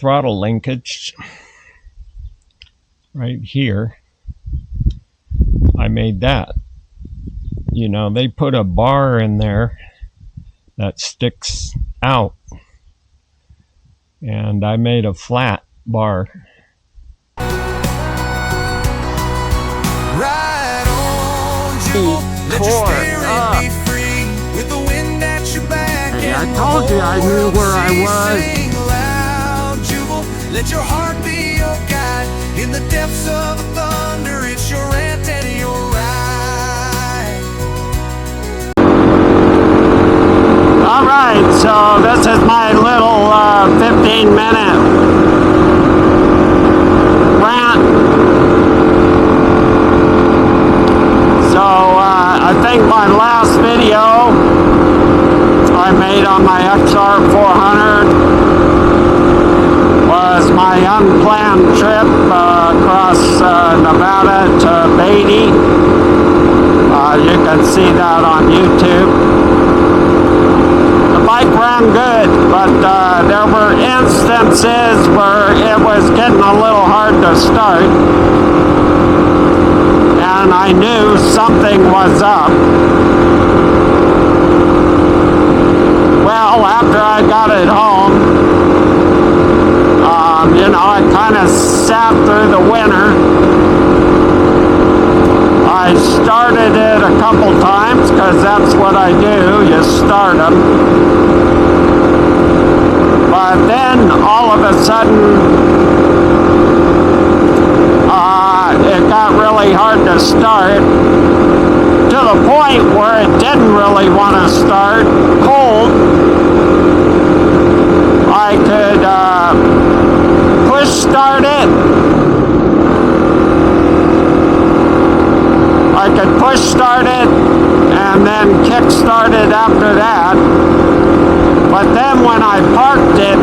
throttle linkage right here. I made that. You know, they put a bar in there that sticks out, and I made a flat bar. Right on, Jewel. Let your spirit be free with the wind at your back. Hey, I told you I knew where I was. Sing loud, Jewel. Let your heart be your guide in the depths of the thunder. It's your rant and your ride. All right, so this is my little 15-minute rant. So I think my last video I made on my XR400 was my unplanned trip across Nevada to Beatty. You can see that on YouTube. The bike ran good, but there were instances where it was getting a little hard to start, and I knew something was up. Well, after I got it home, you know, I kind of sat through the winter. I started it a couple times because that's what I do, you start them. But then all of a sudden, it got really hard to start, to the point where it didn't really want to start. Cold. I could push start it. I could push start it and then kick start it after that. But then when I parked it,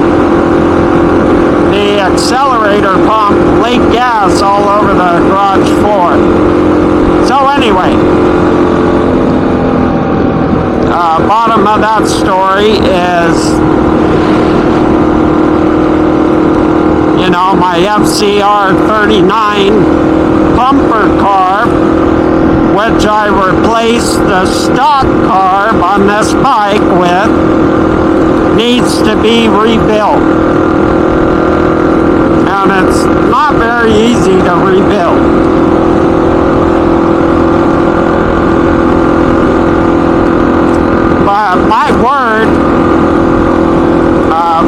the accelerator pump leaked gas all over the garage floor. So anyway, bottom of that story is, you know, my FCR39 bumper carb, which I replaced the stock carb on this bike with, needs to be rebuilt. And it's not very easy to rebuild. But my word,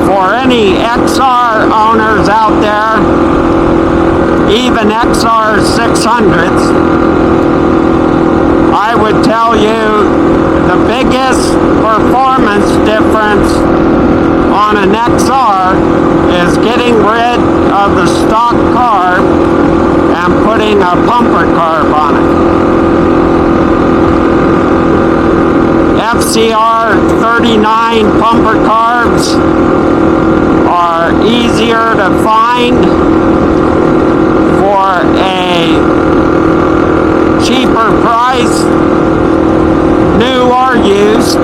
for any XR owners out there, even XR 600s, I would tell you the biggest performance difference on an XR is getting rid of the stock carb and putting a bumper carb on it. FCR39 bumper carbs are easier to find for a cheaper price, new or used,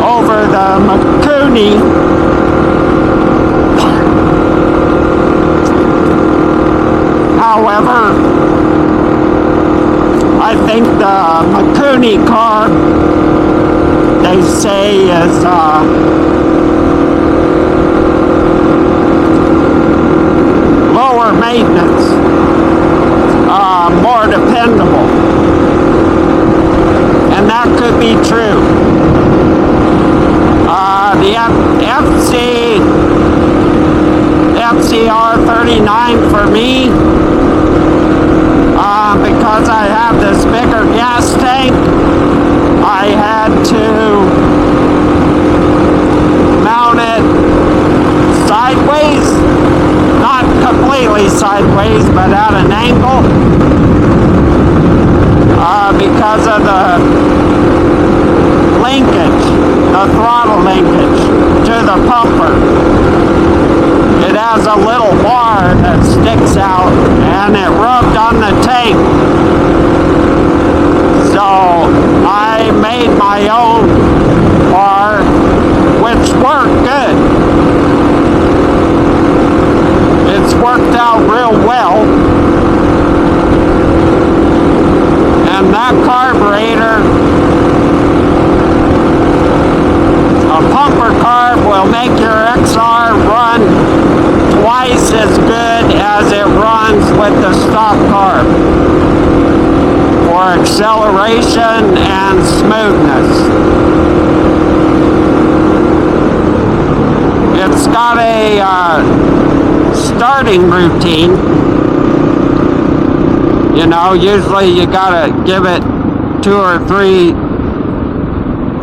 over the Makuni. However, I think the Makuni carb, they say, is lower maintenance, more dependable. And that could be true. The FCR39 for me, because I have this bigger gas tank, I had to mount it sideways, not completely sideways, but at an angle, because of the linkage, the throttle linkage to the pumper. It has a little bar that sticks out, and it rubbed on the tank. So I made my own bar, which worked good. worked out real well. And that carburetor, a pumper carb, will make your XR run twice as good as it runs with the stock carb for acceleration and smoothness. It's got a starting routine. You know, usually you gotta give it 2 or 3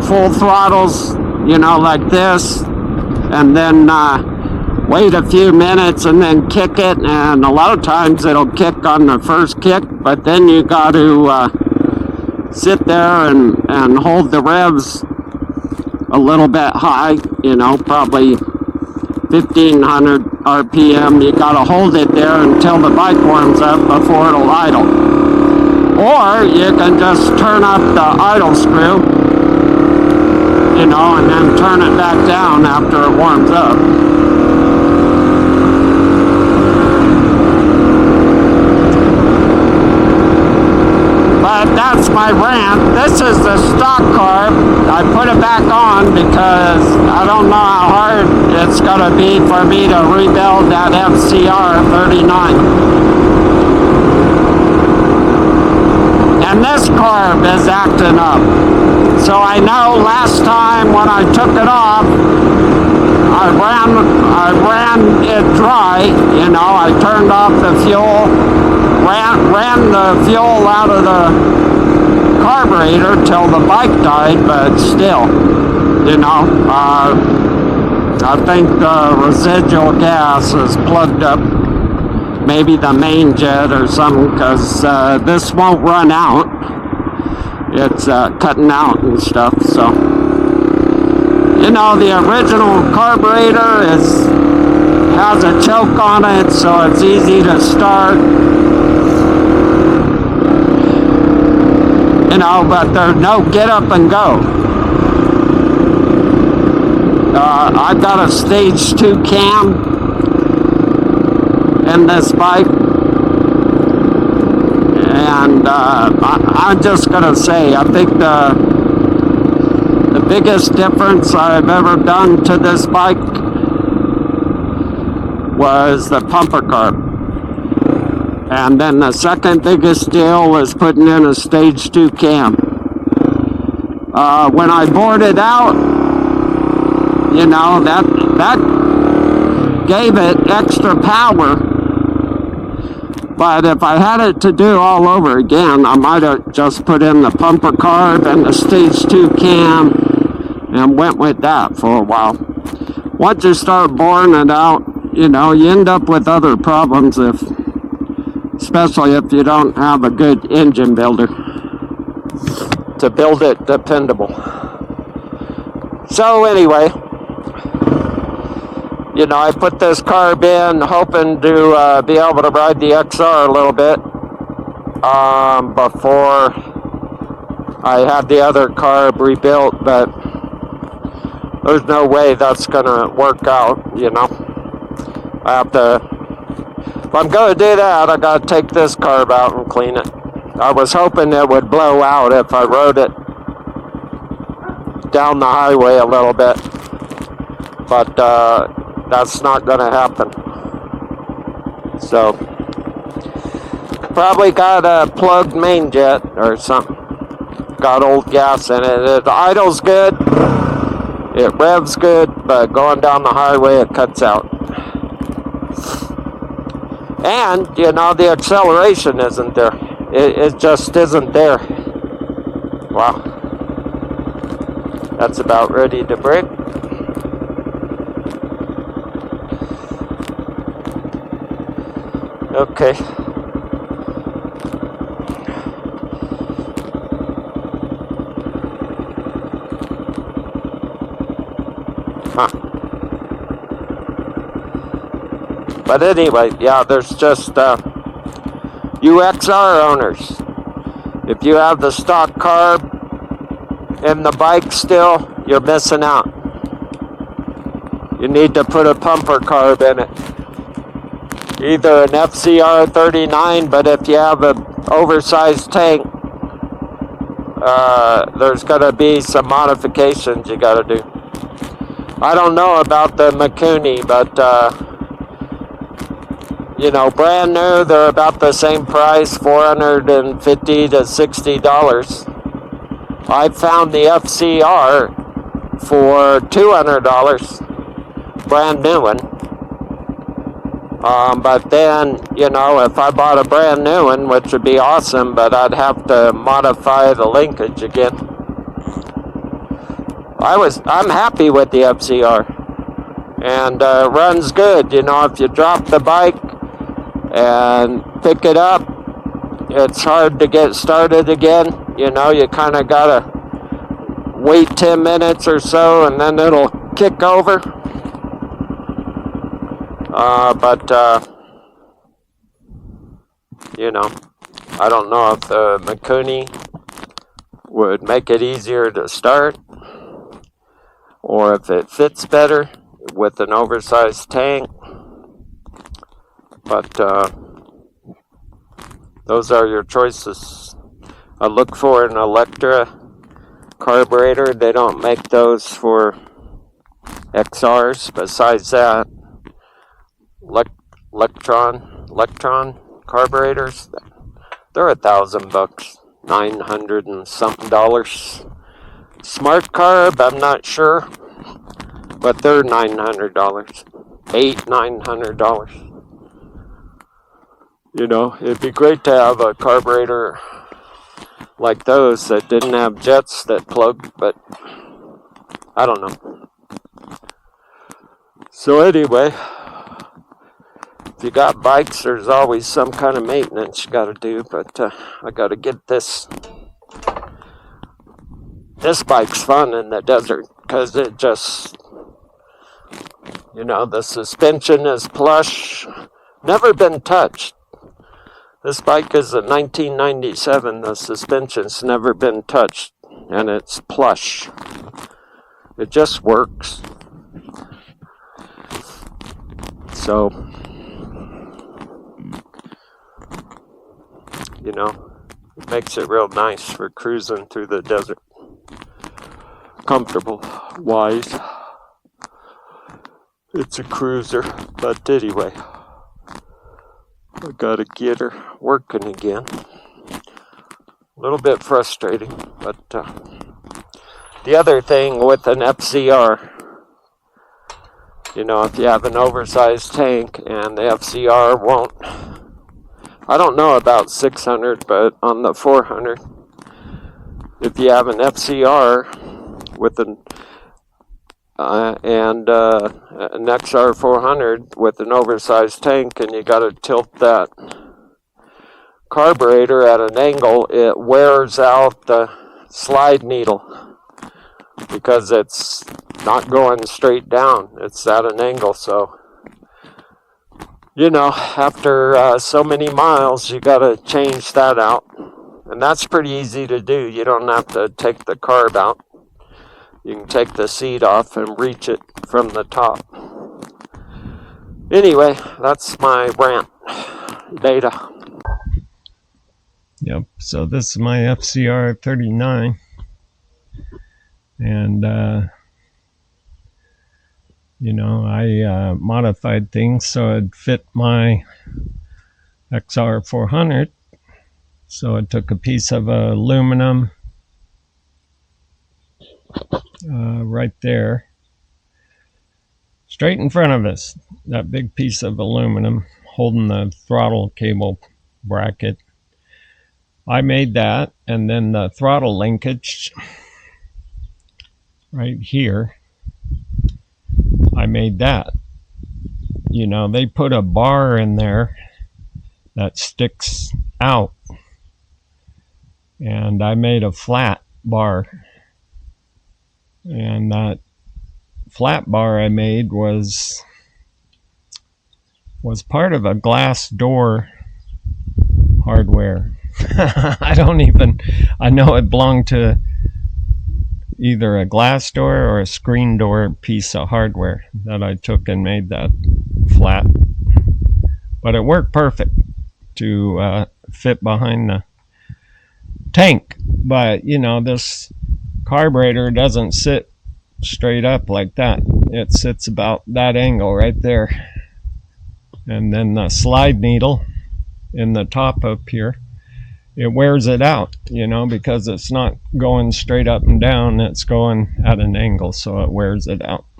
full throttles, you know, like this, and then wait a few minutes and then kick it. And a lot of times it'll kick on the first kick, but then you got to sit there and hold the revs a little bit high, you know, probably 1500 RPM. You gotta hold it there until the bike warms up before it'll idle. Or you can just turn up the idle screw, you know, and then turn it back down after it warms up. But that's my rant. This is the stock carb. I put it back on because I don't know how hard it's gonna be for me to rebuild that FCR39. And this carb is acting up. So I know last time when I took it off, I ran it dry, you know, I turned off the fuel, ran the fuel out of the carburetor till the bike died, but still, you know, I think the residual gas is plugged up, maybe the main jet or something, because this won't run out. It's cutting out and stuff, so. You know, the original carburetor has a choke on it, so it's easy to start. You know, but there's no get up and go. I've got a stage 2 cam in this bike. And I'm just gonna say, I think the biggest difference I've ever done to this bike was the pumper carb. And then the second biggest deal was putting in a stage 2 cam. When I bored it out, you know, that gave it extra power. But if I had it to do all over again, I might have just put in the pumper carb and the stage 2 cam and went with that for a while. Once you start boring it out, you know, you end up with other problems, especially if you don't have a good engine builder to build it dependable. So anyway, you know, I put this carb in hoping to be able to ride the XR a little bit before I had the other carb rebuilt, but there's no way that's gonna work out, you know. I have to, if I'm gonna do that, I gotta take this carb out and clean it. I was hoping it would blow out if I rode it down the highway a little bit, but that's not gonna happen. So, probably got a plugged main jet or something. Got old gas in it. It idles good. It revs good, but going down the highway, it cuts out. And, you know, the acceleration isn't there. It just isn't there. Wow. That's about ready to break. Okay. Huh. But anyway, yeah, there's just you XR owners. If you have the stock carb in the bike still, you're missing out. You need to put a pumper carb in it. either an FCR39, but if you have an oversized tank, there's going to be some modifications you got to do. I don't know about the Mikuni, but you know, brand new, they're about the same price, $450 to $60. I found the FCR for $200, brand new one. But then, you know, if I bought a brand new one, which would be awesome, but I'd have to modify the linkage again. I'm happy with the FCR, and runs good. You know, if you drop the bike and pick it up, it's hard to get started again. You know, you kind of gotta wait 10 minutes or so, and then it'll kick over. But you know, I don't know if the Mikuni would make it easier to start, or if it fits better with an oversized tank. But those are your choices. I look for an Electra carburetor. They don't make those for XRs. Besides that, Electron carburetors, they're $1,000, $900 and something dollars. Smart Carb, I'm not sure, but they're $900, $900. You know, it'd be great to have a carburetor like those that didn't have jets that plugged, but I don't know. So anyway, if you got bikes, there's always some kind of maintenance you got to do, but I got to get this. This bike's fun in the desert because it just, you know, the suspension is plush, never been touched. This bike is a 1997, the suspension's never been touched, and it's plush. It just works. So, you know, it makes it real nice for cruising through the desert. Comfortable wise. It's a cruiser, but anyway, I gotta get her working again. A little bit frustrating, but the other thing with an FCR, you know, if you have an oversized tank and the FCR won't, I don't know about 600, but on the 400, if you have an FCR with an XR400 with an oversized tank, and you got to tilt that carburetor at an angle, it wears out the slide needle because it's not going straight down, it's at an angle. So, you know, after so many miles, you got to change that out, and that's pretty easy to do. You don't have to take the carb out. You can take the seat off and reach it from the top. Anyway, that's my rant data. Yep, so this is my FCR39. And, you know, I modified things so it'd fit my XR400. So I took a piece of aluminum right there, straight in front of us, that big piece of aluminum holding the throttle cable bracket. I made that, and then the throttle linkage right here, I made that. You know, they put a bar in there that sticks out, and I made a flat bar. And that flat bar I made was part of a glass door hardware. I know it belonged to either a glass door or a screen door piece of hardware that I took and made that flat But it worked perfect to fit behind the tank. But you know, this carburetor doesn't sit straight up like that. It sits about that angle right there. And then the slide needle in the top up here, it wears it out, you know, because it's not going straight up and down, it's going at an angle, so it wears it out.